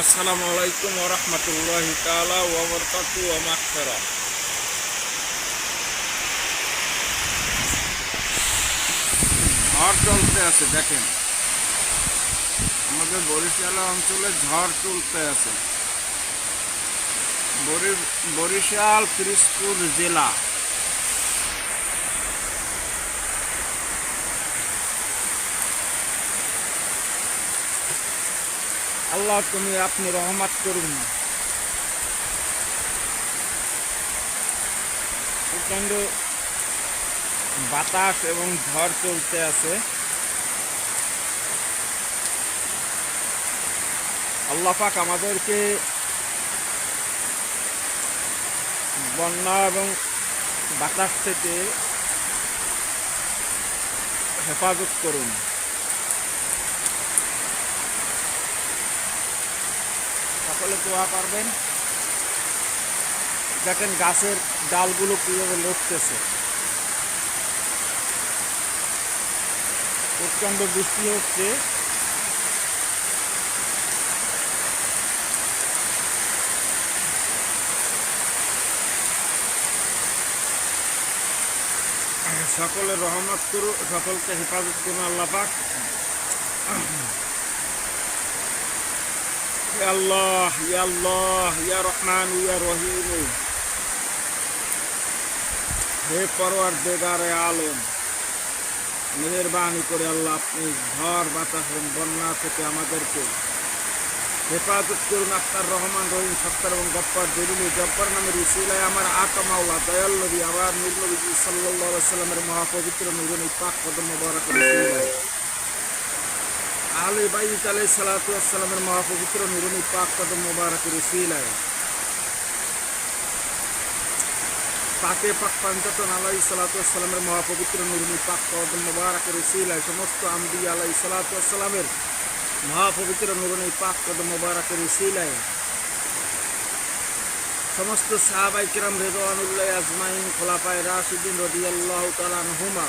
আসসালামু আলাইকুম ওয়া রাহমাতুল্লাহি তাআলা ওয়া বারাকাতুহু ওয়া মাগফিরাহ। ঝড় চলতে আছে, দেখেন আমাদের বরিশাল অঞ্চলে ঝড় চলতে আছে। বরিশাল পিরোজপুর জেলা। আল্লাহ আপনি রহমত করুন। প্রচণ্ড বাতাস এবং ঝড় চলতে আছে। আল্লাহ পাক আমাদেরকে বন্যা এবং বাতাস থেকে হেফাজত করুন। সকলে দোয়া করবেন। দেখেন গাছের ডালগুলো কীভাবে লড়তেছে। প্রচণ্ড বৃষ্টি হচ্ছে। সকলের রহমত করুন, সকলকে হেফাজত করুন আল্লাহ পাক। ইয়া আল্লাহ, ইয়া আল্লাহ, ইয়া রহমান, ইয়া রহিম। হে পরওয়ারদিগারে আলম, মেহেরবানি করে আল্লাহ আপনি ঝড় বাতাস এবং বন্যা থেকে আমাদেরকে হেফাজত করুন। আপনার রহমান রহিম সত্তার এবং গপ্পার জরুরি জব্বার নামের উসিলায় আমার আকা মাওলা দয়াল নবী আমার নূর নবী সাল্লাল্লাহু আলাইহি সাল্লামের মহাপবিত্র নূরানী পাক কদম মোবারকের উসিলায় আহলে বাইত আলাইহিস সালাতু ওয়াস সালামের মহাপবিত্র নূরানী পাক কদম মোবারকের উসিলায় পাকে পাক পাঞ্জাতন আলাইহিস সালাতু ওয়াস সালামের মহাপবিত্র নূরানী পাক কদম মোবারকের উসিলায় সমস্ত আম্বিয়া আলাইহিস সালাতু ওয়াস সালামের মহাপবিত্র নূরানী পাক কদম মোবারকের উসিলায় সমস্ত সাহাবায়ে কিরাম রিদওয়ানুল্লাহি আজমাইন খোলাফায়ে রাশিদিন রাদিয়াল্লাহু তাআলা আনহুমা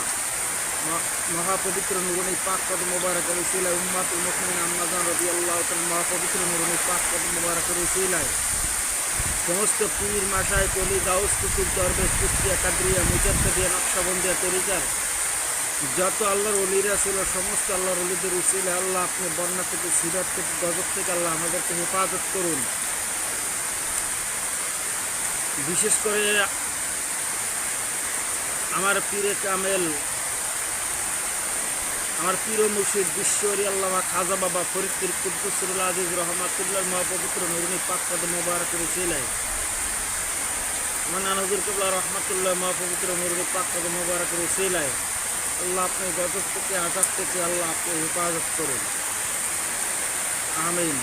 মহাপবিত্র নূরানী পাক কদম মোবারকের উসিলায় উম্মাতুল মুসলিমিন আম্মাজান রাদিয়াল্লাহু তাআলা মহাপবিত্র নূরানী পাক কদম মোবারকের উসিলায় সমস্ত পীর মাশায়েখ ওলি গাউস কুতুব দরবেশ কুষ্টিয়া কাদরিয়া মুজাদ্দিদিয়া নকশবন্দিয়া তরিকার যত আল্লাহর ওলিরা ছিল সমস্ত আল্লাহর ওলিদের উসিলায় আল্লাহ আপনি বন্যা থেকে সিরাত থেকে গজব থেকে আল্লাহ আমাদেরকে হেফাজত করুন। বিশেষ করে আমার পীরে কামেল, আমার পীর ও মুর্শিদ বিশ্বরি আল্লামা খাজা বাবা ফরিদপুর কুদ্দুসুল আজিজ রহমাতুল্লাহ মহাপবিত্র নূরানী পাক কদম মোবারকের উসিলায় আমার নানা হুজুর কিবলা রহমাতুল্লাহ মহাপবিত্র নূরানী পাক কদম মোবারকের উসিলায় আল্লাহ আপনি গজব থেকে আযাব থেকে আল্লাহ আপনি হেফাজত করুন। আমিন।